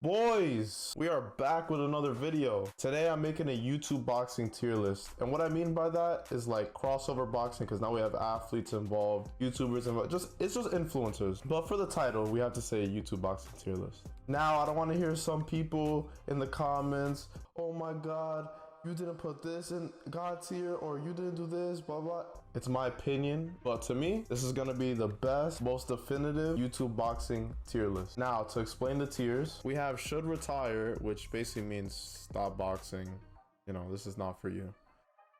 Boys, we are back with another video. Today I'm making a YouTube boxing tier list, and what I mean by that is like crossover boxing, because now we have athletes involved, YouTubers involved, it's just influencers. But for the title, we have to say YouTube boxing tier list. Now I don't want to hear some people in the comments, oh my god, you didn't put this in God tier, or you didn't do this, blah blah. It's my opinion, but to me, this is gonna be the best, most definitive YouTube boxing tier list. Now, to explain the tiers, we have should retire, which basically means stop boxing. You know, this is not for you.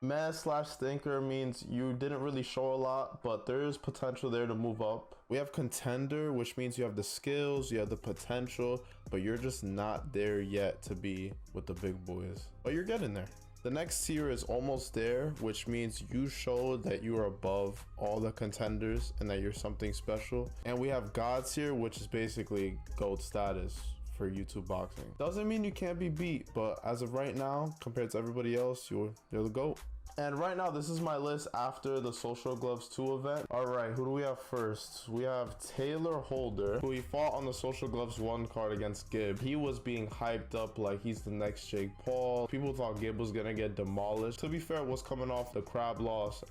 Meh/stinker means you didn't really show a lot, but there is potential there to move up. We have contender, which means you have the skills, you have the potential, but you're just not there yet to be with the big boys. But you're getting there. The next tier is almost there, which means you showed that you are above all the contenders and that you're something special. And we have God tier, which is basically GOAT status for YouTube boxing. Doesn't mean you can't be beat, but as of right now, compared to everybody else, you're the GOAT. And right now, this is my list after the Social Gloves 2 event. All right, who do we have first? We have Taylor Holder, who he fought on the Social Gloves 1 card against Gibb. He was being hyped up like he's the next Jake Paul. People thought Gibb was gonna get demolished. To be fair, it was coming off the crab loss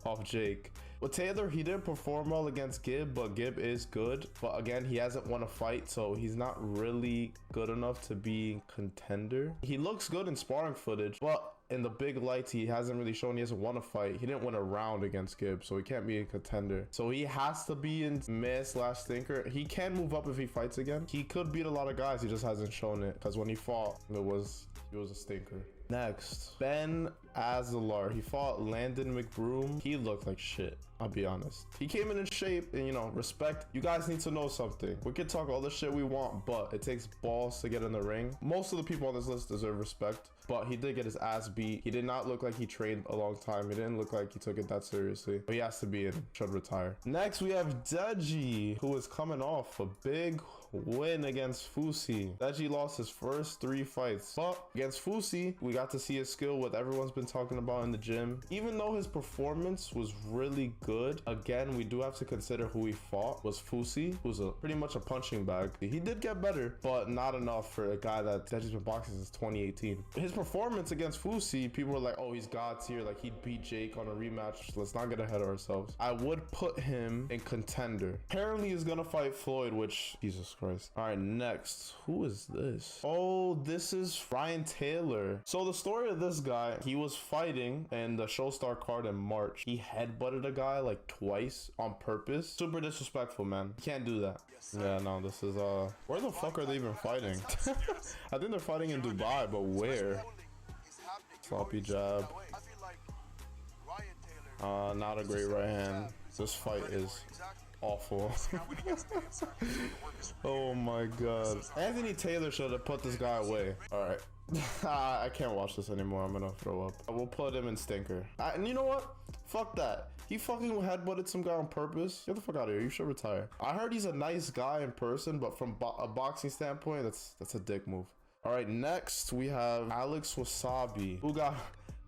off Jake. With Taylor, he didn't perform well against Gibb, but Gibb is good. But again, he hasn't won a fight, so he's not really good enough to be contender. He looks good in sparring footage, but in the big lights, he hasn't really shown he hasn't won a fight. He didn't win a round against Gibb, so he can't be a contender. So he has to be in meh/stinker. He can move up if he fights again. He could beat a lot of guys, he just hasn't shown it, because when he fought, he was a stinker. Next, Ben Azzalar. He fought Landon McBroom. He looked like shit, I'll be honest. He came in shape, and you know, respect. You guys need to know something. We can talk all the shit we want, but it takes balls to get in the ring. Most of the people on this list deserve respect, but he did get his ass beat. He did not look like he trained a long time. He didn't look like he took it that seriously, but he has to be in, should retire. Next, we have Deji, who is coming off a big win against Fusi. Deji lost his first 3 fights, but against Fusi, we got to see his skill, what everyone's been talking about in the gym. Even though his performance was really good, again, we do have to consider who he fought was Fusi, who's pretty much a punching bag. He did get better, but not enough for a guy that Deji's been boxing since 2018. His performance against Fusi, people were like, oh, he's God tier, like he'd beat Jake on a rematch. Let's not get ahead of ourselves. I would put him in contender. Apparently he's gonna fight Floyd, which, Jesus Christ. All right, next, who is this? Oh, this is Ryan Taylor. So the story of this guy, he was fighting in the Showstar card in March. He headbutted a guy like twice on purpose. Super disrespectful, man. You can't do that. Yeah, no, this is where the fuck are they even fighting? I think they're fighting in Dubai, but where? Sloppy jab. Not a great right hand. This fight is awful. Oh my god. Anthony Taylor should have put this guy away. All right. I can't watch this anymore. I'm gonna throw up. We'll put him in stinker. And you know what? Fuck that. He fucking headbutted some guy on purpose. Get the fuck out of here. You should retire. I heard he's a nice guy in person, but from a boxing standpoint, that's a dick move. All right, next we have Alex Wasabi, who got,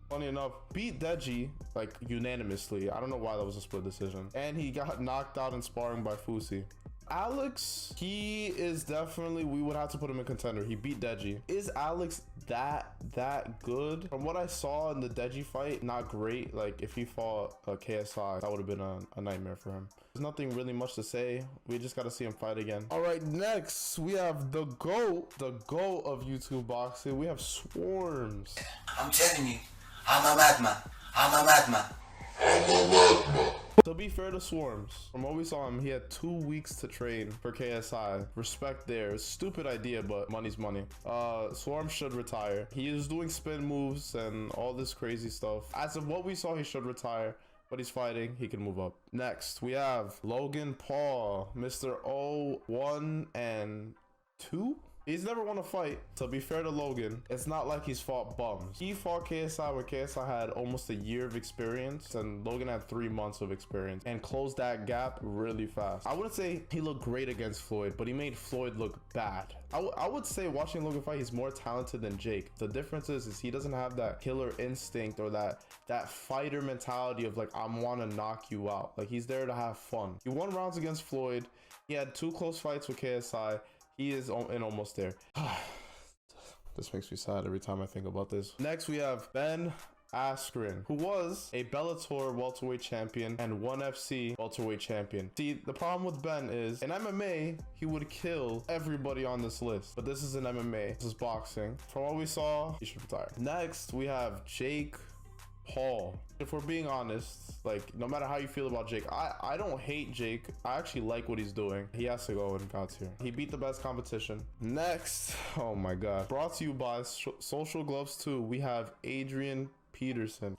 funny enough, beat Deji like unanimously. I don't know why that was a split decision. And he got knocked out in sparring by Fusi. Alex, he is definitely, we would have to put him in contender. He beat Deji. Is Alex that good? From what I saw in the Deji fight, not great. Like if he fought a KSI, that would have been a nightmare for him. There's nothing really much to say. We just got to see him fight again. All right, next we have the GOAT of YouTube boxing. We have Swarms. I'm telling you, I'm a madman. I'm a madman. To be fair to Swarms, from what we saw him, he had 2 weeks to train for KSI. Respect there. Stupid idea, but money's money. Swarms should retire. He is doing spin moves and all this crazy stuff. As of what we saw, he should retire, but he's fighting. He can move up. Next, we have Logan Paul, Mr. 0-1 and 2. He's never won a fight. To be fair to Logan, it's not like he's fought bums. He fought KSI where KSI had almost a year of experience, and Logan had 3 months of experience and closed that gap really fast. I wouldn't say he looked great against Floyd, but he made Floyd look bad. I would say watching Logan fight, he's more talented than Jake. The difference is he doesn't have that killer instinct or that fighter mentality of like, I want to knock you out. Like he's there to have fun. He won rounds against Floyd. He had 2 close fights with KSI. He is in almost there. This makes me sad every time I think about this. Next, we have Ben Askren, who was a Bellator welterweight champion and ONE FC welterweight champion. See, the problem with Ben is in MMA, he would kill everybody on this list. But this is an MMA. This is boxing. From what we saw, he should retire. Next, we have Jake Paul. If we're being honest, like, no matter how you feel about Jake, I don't hate Jake. I actually like what he's doing. He has to go in God's tier. He beat the best competition. Next, oh my god, brought to you by Social Gloves 2, we have Adrian Peterson.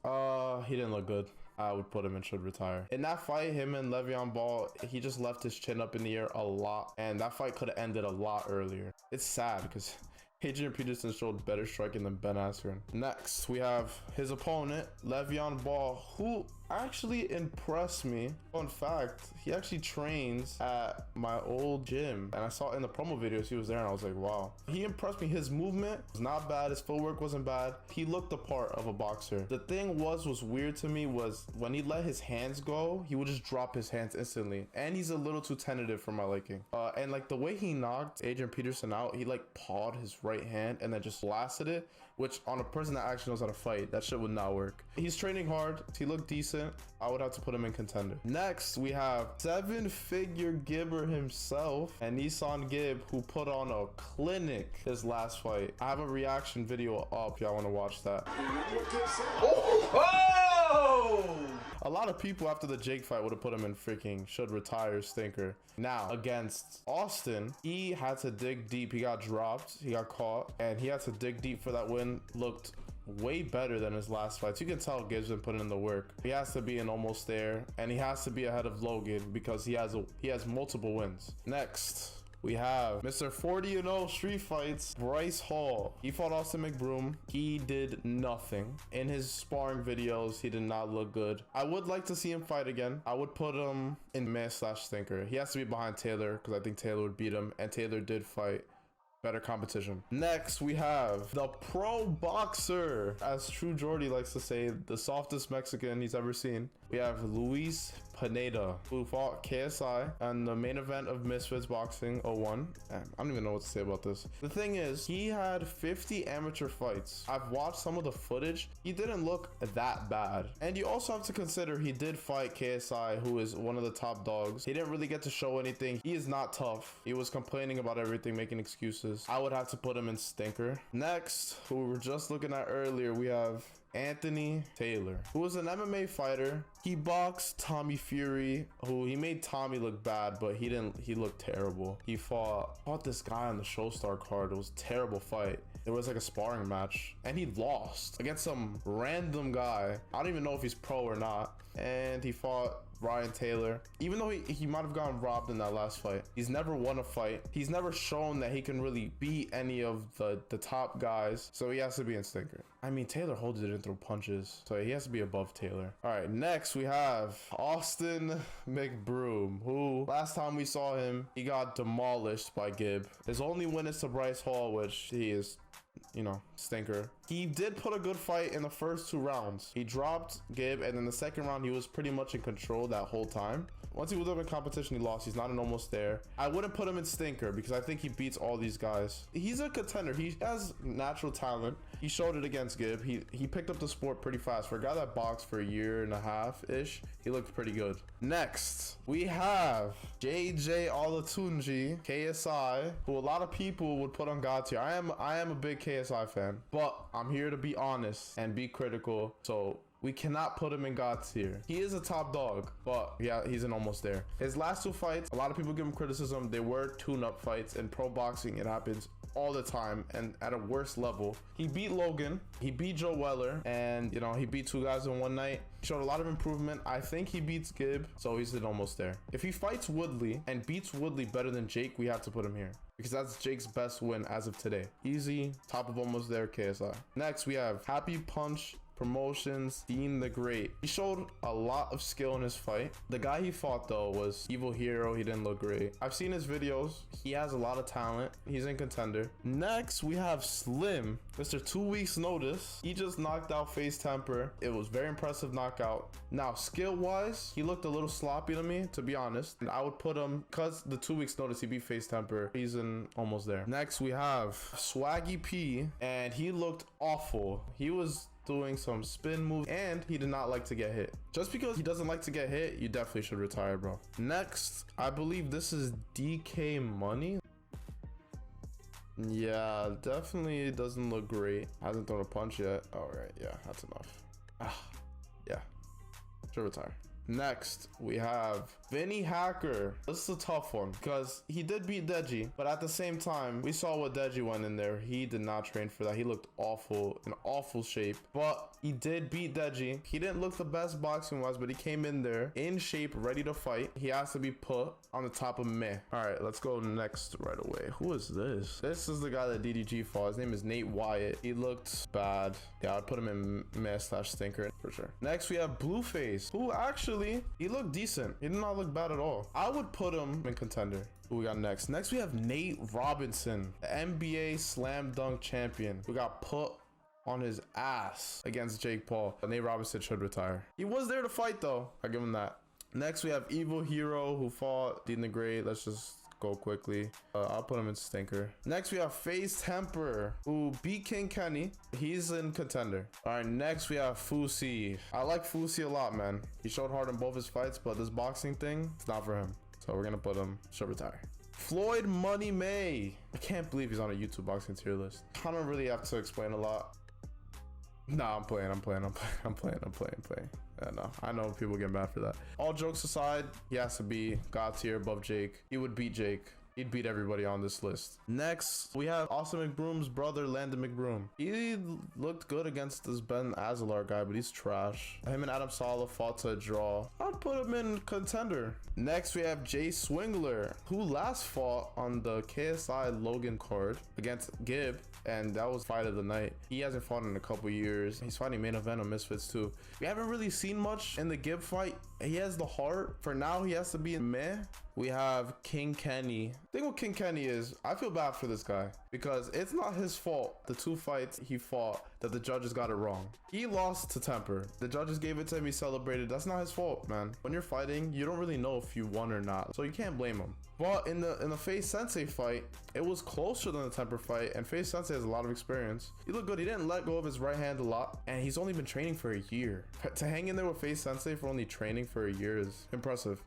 He didn't look good. I would put him and should retire. In that fight, him and LeVeon Ball, he just left his chin up in the air a lot, and that fight could have ended a lot earlier. It's sad because Adrian Peterson showed better striking than Ben Askren. Next, we have his opponent, LeVeon Ball, who actually impressed me. Fun fact, he actually trains at my old gym, and I saw in the promo videos he was there, and I was like, wow. He impressed me. His movement was not bad. His footwork wasn't bad. He looked the part of a boxer. The thing was weird to me was when he let his hands go, he would just drop his hands instantly, and he's a little too tentative for my liking. And like the way he knocked Adrian Peterson out, he like pawed his right hand and then just blasted it, which on a person that actually knows how to fight, that shit would not work. He's training hard. He looked decent. I would have to put him in contender. Next, we have seven-figure Gibber himself and Nissan Gibb, who put on a clinic his last fight. I have a reaction video up if y'all want to watch that. Oh! A lot of people after the Jake fight would have put him in freaking should retire stinker. Now, against Austin, he had to dig deep. He got dropped, he got caught, and he had to dig deep for that win. Looked way better than his last fights. You can tell Gibbs been putting in the work. He has to be in almost there, and he has to be ahead of Logan because he has multiple wins. Next, we have Mr. 40-0 street fights, Bryce Hall. He fought Austin McBroom. He did nothing. In his sparring videos, he did not look good. I would like to see him fight again. I would put him in meh/stinker. He has to be behind Taylor because I think Taylor would beat him, and Taylor did fight. Better competition. Next, we have the pro boxer, as True Jordy likes to say, the softest Mexican he's ever seen. We have Luis Pineda, who fought KSI and the main event of Misfits Boxing 01. I don't even know what to say about this. The thing is, he had 50 amateur fights. I've watched some of the footage. He didn't look that bad. And you also have to consider he did fight KSI, who is one of the top dogs. He didn't really get to show anything. He is not tough. He was complaining about everything, making excuses. I would have to put him in stinker. Next, who we were just looking at earlier, we have Anthony Taylor, who was an MMA fighter. He boxed Tommy Fury, who he made Tommy look bad, but he looked terrible. He fought this guy on the Showstar card. It was a terrible fight. It was like a sparring match, and he lost against some random guy. I don't even know if he's pro or not. And he fought Ryan Taylor. Even though he might have gotten robbed in that last fight, he's never won a fight. He's never shown that he can really beat any of the top guys, so he has to be in stinker. I mean, Taylor holds it and throw punches, so he has to be above Taylor. All right, next we have Austin McBroom, who last time we saw him, he got demolished by Gibb. His only win is to Bryce Hall, which he is, you know, stinker. He did put a good fight in the first 2 rounds. He dropped Gibb, and in the second round, he was pretty much in control that whole time. Once he was up in competition, he lost. He's not in almost there. I wouldn't put him in stinker because I think he beats all these guys. He's a contender. He has natural talent. He showed it against Gibb. He picked up the sport pretty fast. For a guy that boxed for a year and a half-ish, he looked pretty good. Next, we have JJ Olatunji, KSI, who a lot of people would put on God tier. I am a big KSI fan, but I'm here to be honest and be critical. So we cannot put him in God tier. He is a top dog, but yeah, he's in almost there. His last 2 fights, a lot of people give him criticism. They were tune-up fights. In pro boxing, it happens all the time and at a worse level. He beat Logan, he beat Joe Weller, and you know, he beat 2 guys in one night. He showed a lot of improvement. I think he beats Gibb, so he's in almost there. If he fights Woodley and beats Woodley better than Jake, we have to put him here because that's Jake's best win as of today. Easy, top of almost there, KSI. Next, we have Happy Punch promotions, Dean the Great. He showed a lot of skill in his fight. The guy he fought though was Evil Hero. He didn't look great. I've seen his videos. He has a lot of talent. He's in contender. Next, we have Slim, Mr. 2 weeks notice. He just knocked out Face Temper. It was very impressive knockout. Now, skill wise, he looked a little sloppy to me, to be honest. And I would put him, because the 2 weeks notice he beat Face Temper. He's in almost there. Next, we have Swaggy P, and he looked awful. He was doing some spin moves and he did not like to get hit. Just because he doesn't like to get hit, you definitely should retire, bro. Next, I believe this is DK Money. Yeah, definitely doesn't look great. Hasn't thrown a punch yet. All right, yeah, that's enough. Yeah, should retire. Next, we have Vinnie Hacker. This is a tough one because he did beat Deji, but at the same time, we saw what Deji went in there. He did not train for that. He looked awful, in awful shape, but he did beat Deji. He didn't look the best boxing wise, but he came in there in shape, ready to fight. He has to be put on the top of meh. All right, let's go next right away. Who is this? This is the guy that DDG fought. His name is Nate Wyatt. He looked bad. Yeah, I'd put him in meh / stinker for sure. Next, we have Blueface, who actually, he looked decent. He did not look bad at all. I would put him in contender. Who we got next? Next, we have Nate Robinson, the NBA slam dunk champion, who got put on his ass against Jake Paul. Nate Robinson should retire. He was there to fight though. I give him that. Next, we have Evil Hero, who fought Dean the Great. Let's just go quickly. I'll put him in stinker. Next, we have Face Temper, who beat King Kenny. He's in contender. All right, next we have Fusi. I like Fusi a lot, man. He showed hard in both his fights, but this boxing thing, it's not for him. So we're gonna put him, should retire. Floyd Money May. I can't believe he's on a YouTube boxing tier list. I don't really have to explain a lot. Nah, I'm playing. Yeah, no, I know people get mad for that. All jokes aside, he has to be God tier above Jake. He would beat Jake. He'd beat everybody on this list. Next, we have Austin McBroom's brother, Landon McBroom. He looked good against this Ben Azzalar guy, but he's trash. Him and Adam Saleh fought to a draw. I'd put him in contender. Next, we have Jay Swingler, who last fought on the KSI Logan card against Gibb, and that was fight of the night. He hasn't fought in a couple years. He's fighting main event on Misfits too. We haven't really seen much in the Gibb fight. He has the heart. For now, he has to be in meh. We have King Kenny. The thing with King Kenny is, I feel bad for this guy because it's not his fault. The 2 fights he fought that the judges got it wrong. He lost to Temper. The judges gave it to him. He celebrated. That's not his fault, man. When you're fighting, you don't really know if you won or not, so you can't blame him. But in the Face Sensei fight, it was closer than the Temper fight, and Face Sensei has a lot of experience. He looked good. He didn't let go of his right hand a lot, and he's only been training for a year. To hang in there with Face Sensei for only training for a year is impressive.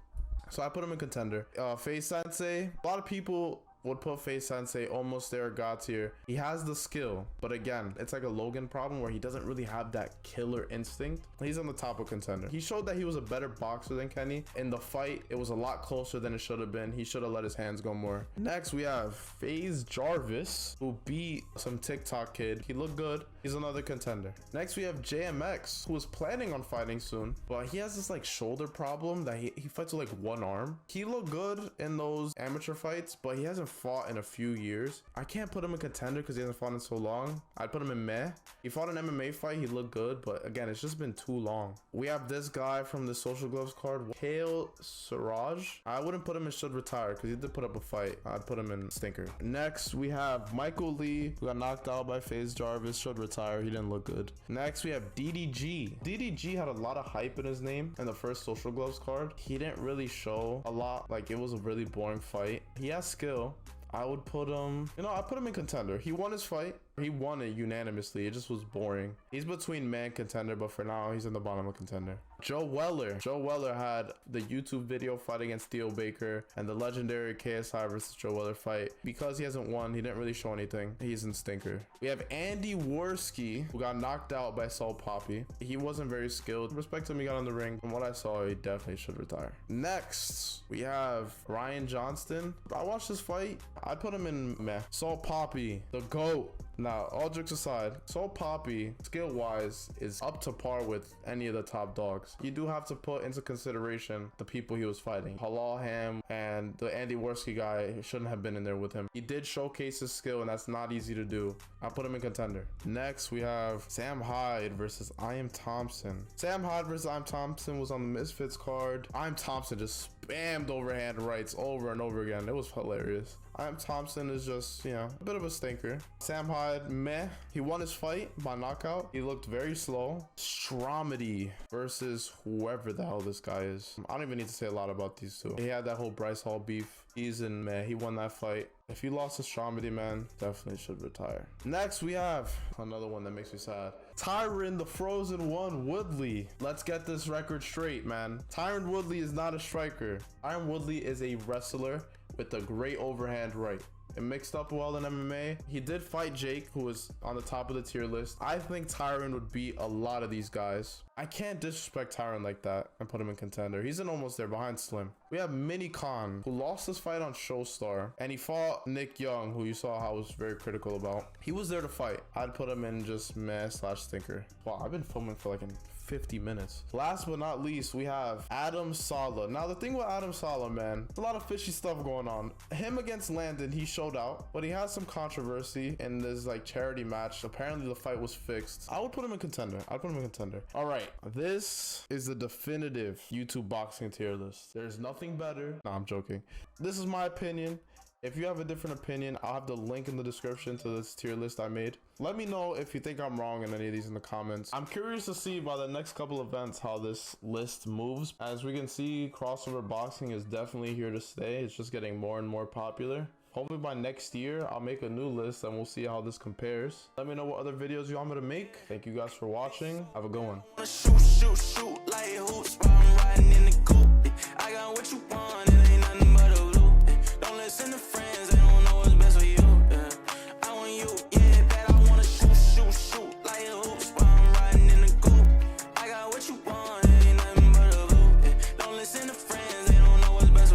So I put him in contender. Face Sensei, a lot of people would put Face Sensei almost there, God tier. He has the skill, but again, it's like a Logan problem where he doesn't really have that killer instinct. He's on the top of contender. He showed that he was a better boxer than Kenny. In the fight, it was a lot closer than it should have been. He should have let his hands go more. Next, we have Faze Jarvis, who beat some TikTok kid. He looked good. He's another contender. Next, we have JMX, who was planning on fighting soon, but he has this like shoulder problem that he fights with like one arm. He looked good in those amateur fights, but he hasn't fought in a few years. I can't put him in contender because he hasn't fought in so long. I'd put him in meh. He fought an MMA fight. He looked good, but again, it's just been too long. We have this guy from the Social Gloves card, Kale Siraj. I wouldn't put him in should retire because he did put up a fight. I'd put him in stinker. Next, we have Michael Lee, who got knocked out by Faze Jarvis. Should retire. He didn't look good. Next, we have DDG. DDG had a lot of hype in his name in the first Social Gloves card. He didn't really show a lot. Like, it was a really boring fight. He has skill. I would put him, I put him in contender. He won his fight. He won it unanimously. It just was boring. He's between man contender, but for now, he's in the bottom of contender. Joe Weller. Joe Weller had the YouTube video fight against Theo Baker and the legendary KSI versus Joe Weller fight. Because he hasn't won, he didn't really show anything. He's in stinker. We have Andy Worski, who got knocked out by Saul Poppy. He wasn't very skilled. Respect to him, he got on the ring. From what I saw, he definitely should retire. Next, we have Ryan Johnston. I watched this fight. I put him in meh. Saul Poppy, the GOAT. Now, all jokes aside, So Poppy, skill-wise, is up to par with any of the top dogs. You do have to put into consideration the people he was fighting. Halal Ham and the Andy Worski guy shouldn't have been in there with him. He did showcase his skill, and that's not easy to do. I put him in contender. Next, we have Sam Hyde versus I Am Thompson. Sam Hyde versus I Am Thompson was on the Misfits card. I Am Thompson just spammed overhand rights over and over again. It was hilarious. I Am Thompson is just, you know, a bit of a stinker. Sam Hyde, meh. He won his fight by knockout. He looked very slow. Stromedy versus whoever the hell this guy is. I don't even need to say a lot about these two. He had that whole Bryce Hall beef. He's in meh. He won that fight. If he lost to Stromedy, man, definitely should retire. Next, we have another one that makes me sad. Tyron, the Frozen One, Woodley. Let's get this record straight, man. Tyron Woodley is not a striker. Tyron Woodley is a wrestler with a great overhand right. It mixed up well in MMA. He did fight Jake, who was on the top of the tier list. I think Tyron would beat a lot of these guys. I can't disrespect Tyron like that and put him in contender. He's in almost there behind Slim. We have Mini Khan, who lost his fight on Showstar, and he fought Nick Young, who you saw I was very critical about. He was there to fight. I'd put him in just meh / stinker. Wow, I've been filming for like 50 minutes. Last but not least, we have Adam Saleh. Now, the thing with Adam Saleh, man, there's a lot of fishy stuff going on. Him against Landon, he showed out, but he has some controversy in this like charity match. Apparently, the fight was fixed. I would put him in contender. I'd put him in contender. All right, this is the definitive YouTube boxing tier list. There's nothing better. No, I'm joking. This is my opinion. If you have a different opinion, I'll have the link in the description to this tier list I made. Let me know if you think I'm wrong in any of these in the comments. I'm curious to see by the next couple events how this list moves. As we can see, crossover boxing is definitely here to stay. It's just getting more and more popular. Hopefully by next year, I'll make a new list and we'll see how this compares. Let me know what other videos you want me to make. Thank you guys for watching. Have a good one. Shoot like hoops while I'm riding in the coupe. I got what you want.